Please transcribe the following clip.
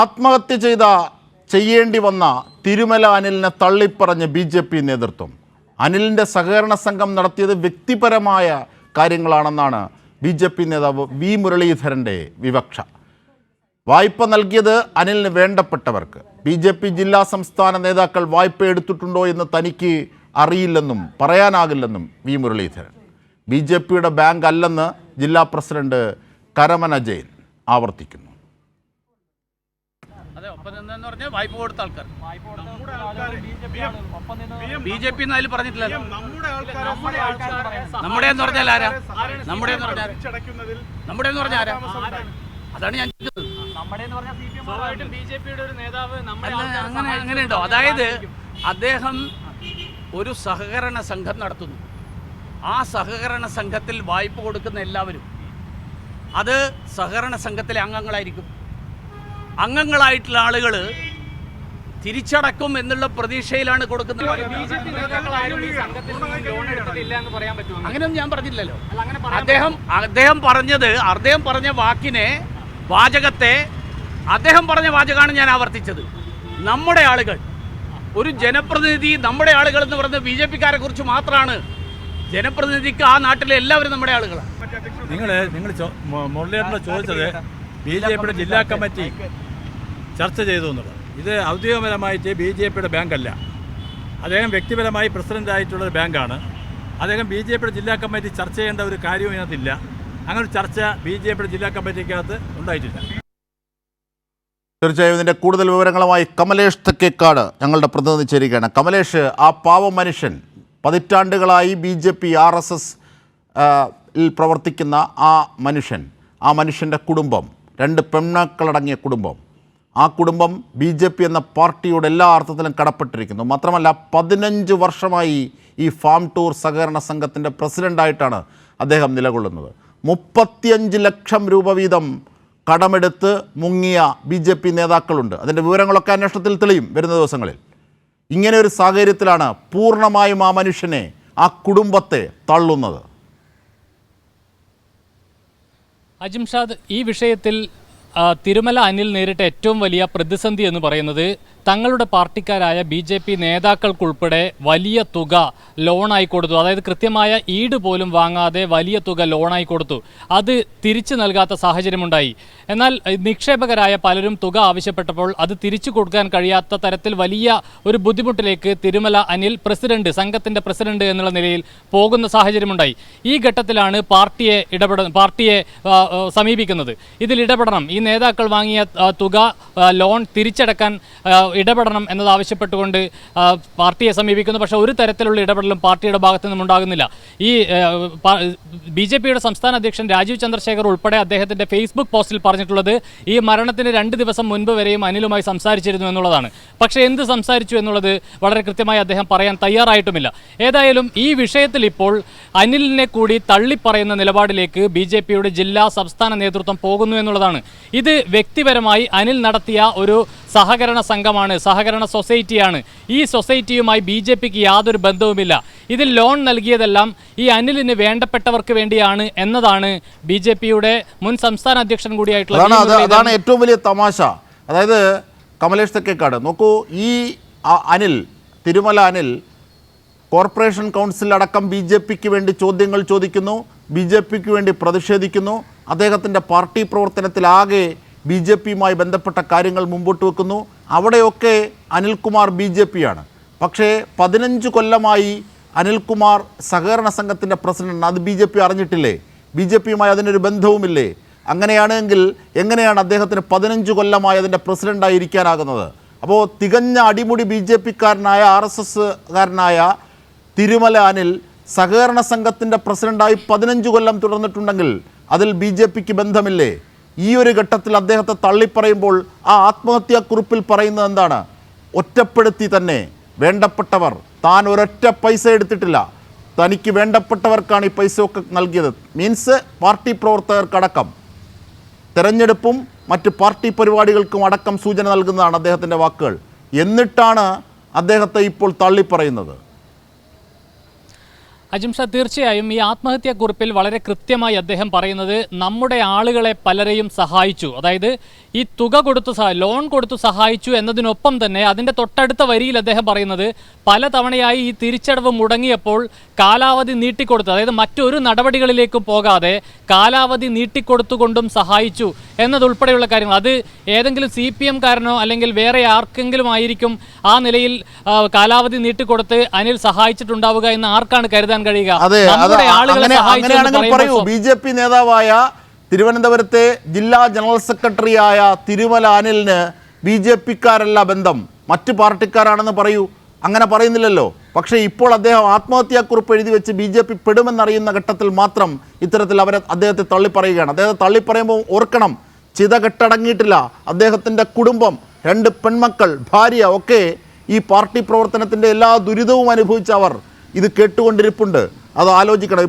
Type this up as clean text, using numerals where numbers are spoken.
ആത്മഹത്യ ചെയ്യേണ്ടി വന്ന തിരുമല അനിലിനെ തള്ളിപ്പറഞ്ഞ് BJP നേതൃത്വം. അനിലിൻ്റെ സഹകരണ സംഘം നടത്തിയത് വ്യക്തിപരമായ കാര്യങ്ങളാണെന്നാണ് BJP നേതാവ് വി മുരളീധരൻ്റെ വിവക്ഷ. വായ്പ നൽകിയത് അനിലിന് വേണ്ടപ്പെട്ടവർക്ക്. BJP ജില്ലാ സംസ്ഥാന നേതാക്കൾ വായ്പ എടുത്തിട്ടുണ്ടോ എന്ന് തനിക്ക് അറിയില്ലെന്നും പറയാനാകില്ലെന്നും വി മുരളീധരൻ. BJPയുടെ ബാങ്ക് അല്ലെന്ന് ജില്ലാ പ്രസിഡന്റ് കരമന ജെയിൻ ആവർത്തിക്കുന്നു. വായ്പ കൊടുത്ത ആൾക്കാർ BJP എന്നതിൽ പറഞ്ഞിട്ടില്ല. നമ്മുടെ എന്ന് പറഞ്ഞാൽ ആരാ? നമ്മുടെ എന്ന് പറഞ്ഞാൽ ആരാ? അതാണ് ഞാൻ അങ്ങനെയുണ്ടോ? അതായത് അദ്ദേഹം ഒരു സഹകരണ സംഘം നടത്തുന്നു. ആ സഹകരണ സംഘത്തിൽ വായ്പ കൊടുക്കുന്ന എല്ലാവരും അത് സഹകരണ സംഘത്തിലെ അംഗങ്ങളായിരിക്കും. അംഗങ്ങളായിട്ടുള്ള ആളുകൾ തിരിച്ചടക്കും എന്നുള്ള പ്രതീക്ഷയിലാണ് കൊടുക്കുന്നത്. അങ്ങനെയൊന്നും ഞാൻ പറഞ്ഞില്ലല്ലോ. അദ്ദേഹം പറഞ്ഞ വാചകത്തെ അദ്ദേഹം പറഞ്ഞ വാചകമാണ് ഞാൻ ആവർത്തിച്ചത്. നമ്മുടെ ആളുകൾ, ഒരു ജനപ്രതിനിധി നമ്മുടെ ആളുകൾ എന്ന് പറയുന്നത് BJPക്കാരെ കുറിച്ച് മാത്രമാണ്. ജനപ്രതിനിധിക്ക് ആ നാട്ടിലെ എല്ലാവരും നമ്മുടെ ആളുകളാണ്. നിങ്ങൾ മുരളീധരനോട് ചോദിച്ചത് BJPയുടെ ജില്ലാ കമ്മിറ്റി ചർച്ച ചെയ്തു എന്നുള്ളത്. ഇത് ഔദ്യോഗികപരമായിട്ട് BJPയുടെ ബാങ്കല്ല. അദ്ദേഹം വ്യക്തിപരമായി പ്രസിഡൻ്റായിട്ടുള്ളൊരു ബാങ്കാണ്. അദ്ദേഹം BJPയുടെ ജില്ലാ കമ്മിറ്റി ചർച്ച ചെയ്യേണ്ട ഒരു കാര്യവും ഇതിനകത്തില്ല. അങ്ങനെ ഒരു ചർച്ച BJPയുടെ ജില്ലാ കമ്മിറ്റിക്കകത്ത് ഉണ്ടായിട്ടില്ല. തീർച്ചയായും ഇതിൻ്റെ കൂടുതൽ വിവരങ്ങളുമായി കമലേഷ് തെക്കേക്കാട് ഞങ്ങളുടെ പ്രതിനിധി ചേരുകയാണ്. കമലേഷ്, ആ പാവ മനുഷ്യൻ, പതിറ്റാണ്ടുകളായി BJP RSS പ്രവർത്തിക്കുന്ന ആ മനുഷ്യൻ്റെ കുടുംബം, 2 പെൺമക്കളടങ്ങിയ കുടുംബം, ആ കുടുംബം BJP എന്ന പാർട്ടിയോട് എല്ലാ അർത്ഥത്തിലും കടപ്പെട്ടിരിക്കുന്നു. മാത്രമല്ല 15 വർഷമായി ഈ ഫാം ടൂർ സഹകരണ സംഘത്തിൻ്റെ പ്രസിഡൻ്റായിട്ടാണ് അദ്ദേഹം നിലകൊള്ളുന്നത്. 35 ലക്ഷം രൂപ വീതം കടമെടുത്ത് മുങ്ങിയ BJP നേതാക്കളുണ്ട്. അതിൻ്റെ വിവരങ്ങളൊക്കെ അന്വേഷണത്തിൽ തെളിയും വരുന്ന ദിവസങ്ങളിൽ. ഇങ്ങനെ ഒരു സാഹചര്യത്തിലാണ് പൂർണ്ണമായും ആ മനുഷ്യനെ, ആ കുടുംബത്തെ തള്ളുന്നത്. അജിംഷാദ്, ഈ വിഷയത്തിൽ തിരുമല അനിൽ നേരിട്ട ഏറ്റവും വലിയ പ്രതിസന്ധി എന്ന് പറയുന്നത് തങ്ങളുടെ പാർട്ടിക്കാരായ BJP നേതാക്കൾക്കുൾപ്പെടെ വലിയ തുക ലോണായി കൊടുത്തു. അതായത് കൃത്യമായ ഈട് പോലും വാങ്ങാതെ വലിയ തുക ലോണായി കൊടുത്തു. അത് തിരിച്ചു നൽകാത്ത സാഹചര്യമുണ്ടായി. എന്നാൽ നിക്ഷേപകരായ പലരും തുക ആവശ്യപ്പെട്ടപ്പോൾ അത് തിരിച്ചു കൊടുക്കാൻ കഴിയാത്ത തരത്തിൽ വലിയ ഒരു ബുദ്ധിമുട്ടിലേക്ക് തിരുമല അനിൽ സംഘത്തിൻ്റെ പ്രസിഡന്റ് എന്നുള്ള നിലയിൽ പോകുന്ന സാഹചര്യമുണ്ടായി. ഈ ഘട്ടത്തിലാണ് പാർട്ടിയെ സമീപിക്കുന്നത്. ഇതിൽ ഇടപെടണം, ഈ നേതാക്കൾ വാങ്ങിയ തുക ലോൺ തിരിച്ചടക്കാൻ ഇടപെടണം എന്നതാവശ്യപ്പെട്ടുകൊണ്ട് പാർട്ടിയെ സമീപിക്കുന്നു. പക്ഷേ ഒരു തരത്തിലുള്ള ഇടപെടലും പാർട്ടിയുടെ ഭാഗത്തു നിന്നും ഉണ്ടാകുന്നില്ല. ഈ BJPയുടെ സംസ്ഥാന അധ്യക്ഷൻ രാജീവ് ചന്ദ്രശേഖർ ഉൾപ്പെടെ അദ്ദേഹത്തിൻ്റെ ഫേസ്ബുക്ക് പോസ്റ്റിൽ പറഞ്ഞിട്ടുള്ളത് ഈ മരണത്തിന് 2 ദിവസം മുൻപ് വരെയും അനിലുമായി സംസാരിച്ചിരുന്നു എന്നുള്ളതാണ്. പക്ഷേ എന്ത് സംസാരിച്ചു എന്നുള്ളത് വളരെ കൃത്യമായി അദ്ദേഹം പറയാൻ തയ്യാറായിട്ടുമില്ല. ഏതായാലും ഈ വിഷയത്തിൽ ഇപ്പോൾ അനിലിനെ കൂടി തള്ളിപ്പറയുന്ന നിലപാടിലേക്ക് BJPയുടെ ജില്ലാ സംസ്ഥാന നേതൃത്വം പോകുന്നു എന്നുള്ളതാണ്. ഇത് വ്യക്തിപരമായി അനിൽ നടത്തിയ ഒരു സഹകരണ സംഘമാണ്, സഹകരണ സൊസൈറ്റിയാണ്. ഈ സൊസൈറ്റിയുമായി BJPക്ക് യാതൊരു ബന്ധവുമില്ല. ഇതിൽ ലോൺ നൽകിയതെല്ലാം ഈ അനിലിന് വേണ്ടപ്പെട്ടവർക്ക് വേണ്ടിയാണ് എന്നതാണ് BJPയുടെ മുൻ സംസ്ഥാന അധ്യക്ഷൻ കൂടിയായിട്ടുള്ള അതാണ് ഏറ്റവും വലിയ തമാശ. അതായത് കമലേഷ് തെക്കേക്കാട് നോക്കൂ, ഈ തിരുമല അനിൽ കോർപ്പറേഷൻ കൗൺസിലടക്കം BJPക്ക് വേണ്ടി ചോദ്യങ്ങൾ ചോദിക്കുന്നു, BJPക്ക് വേണ്ടി പ്രതിഷേധിക്കുന്നു. അദ്ദേഹത്തിൻ്റെ പാർട്ടി പ്രവർത്തനത്തിലാകെ BJPയുമായി ബന്ധപ്പെട്ട കാര്യങ്ങൾ മുമ്പോട്ട് വെക്കുന്നു. അവിടെയൊക്കെ അനിൽകുമാർ BJPയാണ്. പക്ഷേ 15 കൊല്ലമായി അനിൽകുമാർ സഹകരണ സംഘത്തിൻ്റെ പ്രസിഡന്റ്. അത് BJP അറിഞ്ഞിട്ടില്ലേ? BJPയുമായി അതിനൊരു ബന്ധവുമില്ലേ? അങ്ങനെയാണെങ്കിൽ എങ്ങനെയാണ് അദ്ദേഹത്തിന് 15 കൊല്ലമായി അതിൻ്റെ പ്രസിഡൻ്റായി ഇരിക്കാനാകുന്നത്? അപ്പോൾ തികഞ്ഞ അടിമുടി BJPക്കാരനായ RSSകാരനായ തിരുമല അനിൽ സഹകരണ സംഘത്തിൻ്റെ പ്രസിഡൻ്റായി 15 കൊല്ലം തുടർന്നിട്ടുണ്ടെങ്കിൽ അതിൽ BJPക്ക് ബന്ധമില്ലേ? ഈ ഒരു ഘട്ടത്തിൽ അദ്ദേഹത്തെ തള്ളിപ്പറയുമ്പോൾ ആ ആത്മഹത്യാക്കുറിപ്പിൽ പറയുന്നത് എന്താണ്? ഒറ്റപ്പെടുത്തി തന്നെ വേണ്ടപ്പെട്ടവർ, താൻ ഒരൊറ്റ പൈസ എടുത്തിട്ടില്ല, തനിക്ക് വേണ്ടപ്പെട്ടവർക്കാണ് ഈ പൈസ ഒക്കെ നൽകിയത്. മീൻസ് പാർട്ടി പ്രവർത്തകർക്കടക്കം, തെരഞ്ഞെടുപ്പും മറ്റ് പാർട്ടി പരിപാടികൾക്കും അടക്കം സൂചന നൽകുന്നതാണ് അദ്ദേഹത്തിൻ്റെ വാക്കുകൾ. എന്നിട്ടാണ് അദ്ദേഹത്തെ ഇപ്പോൾ തള്ളിപ്പറയുന്നത്. അജിംഷാ, തീർച്ചയായും ഈ ആത്മഹത്യാക്കുറിപ്പിൽ വളരെ കൃത്യമായി അദ്ദേഹം പറയുന്നത് നമ്മുടെ ആളുകളെ പലരെയും സഹായിച്ചു, അതായത് ഈ തുക കൊടുത്തു ലോൺ കൊടുത്തു സഹായിച്ചു എന്നതിനൊപ്പം തന്നെ അതിൻ്റെ തൊട്ടടുത്ത വരിയിൽ അദ്ദേഹം പറയുന്നത് പലതവണയായി ഈ തിരിച്ചടവ് മുടങ്ങിയപ്പോൾ കാലാവധി നീട്ടിക്കൊടുത്തു, അതായത് മറ്റൊരു നടപടികളിലേക്കും പോകാതെ കാലാവധി നീട്ടിക്കൊടുത്തുകൊണ്ടും സഹായിച്ചു എന്നതുൾപ്പെടെയുള്ള കാര്യങ്ങൾ. അത് ഏതെങ്കിലും CPM-കാരനോ അല്ലെങ്കിൽ വേറെ ആർക്കെങ്കിലും ആയിരിക്കും ആ നിലയിൽ കാലാവധി നീട്ടിക്കൊടുത്ത് അനിൽ സഹായിച്ചിട്ടുണ്ടാവുക എന്ന് ആർക്കാണ് കരുതാൻ കഴിയുക? അങ്ങനെയാണെങ്കിൽ പറയൂ, BJP നേതാവായ തിരുവനന്തപുരത്തെ ജില്ലാ ജനറൽ സെക്രട്ടറിയായ തിരുമല അനിലിന് BJP-ക്കാരല്ല ബന്ധം, മറ്റു പാർട്ടിക്കാരാണെന്ന് പറയൂ. അങ്ങനെ പറയുന്നില്ലല്ലോ. പക്ഷേ ഇപ്പോൾ അദ്ദേഹം ആത്മഹത്യാക്കുറിപ്പ് എഴുതി വെച്ച് BJP പെടുമെന്നറിയുന്ന ഘട്ടത്തിൽ മാത്രം ഇത്തരത്തിൽ അദ്ദേഹത്തെ തള്ളിപ്പറയുകയാണ്. അദ്ദേഹത്തെ തള്ളിപ്പറയുമ്പോൾ ഓർക്കണം, ചിത കെട്ടടങ്ങിയിട്ടില്ല. അദ്ദേഹത്തിൻ്റെ കുടുംബം, 2 പെൺമക്കൾ, ഭാര്യ ഒക്കെ ഈ പാർട്ടി പ്രവർത്തനത്തിൻ്റെ എല്ലാ ദുരിതവും അനുഭവിച്ചവർ ഇത് കേട്ടുകൊണ്ടിരിപ്പുണ്ട്. അത് ആലോചിക്കണം.